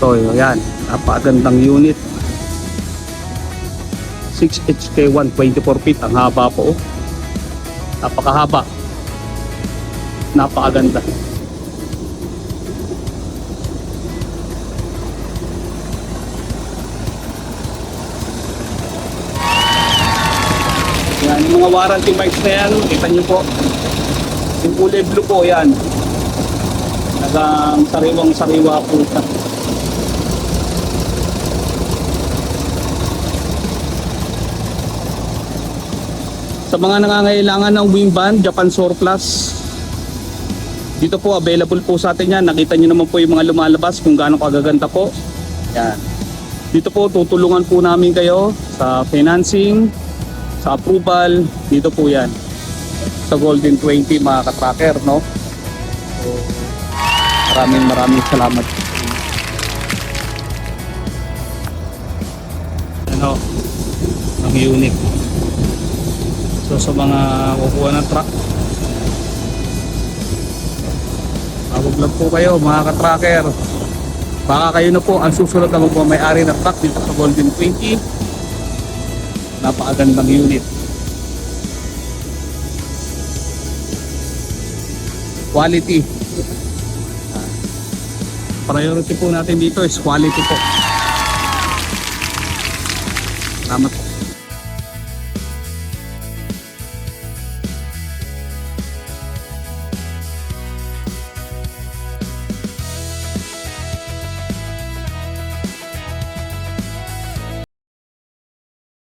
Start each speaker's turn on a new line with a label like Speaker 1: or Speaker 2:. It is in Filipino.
Speaker 1: Ito, yan. Napakagandang unit. 6HK 124 feet. Ang haba po. Napakahaba. Napakaganda. Yan, yung mga warranty marks na yan, kita nyo po. Yung kulay blue po, yan. Nagang sariwang-sariwa po. Sa mga nangangailangan ng wing band, Japan Surplus, dito po available po sa atin yan. Nakita nyo naman po yung mga lumalabas kung gaano kagaganda po. Yan. Dito po tutulungan po namin kayo sa financing, sa approval. Dito po yan sa Golden 20 mga ka-tracker, no? So, maraming salamat. Ano ang unit. So sa mga kukuha ng truck, tawag lang po kayo mga ka-tracker. Baka kayo na po ang susunod na magmamay-ari ng truck dito sa Golden 20. Napakagandang unit. Quality. Priority po natin dito is quality po.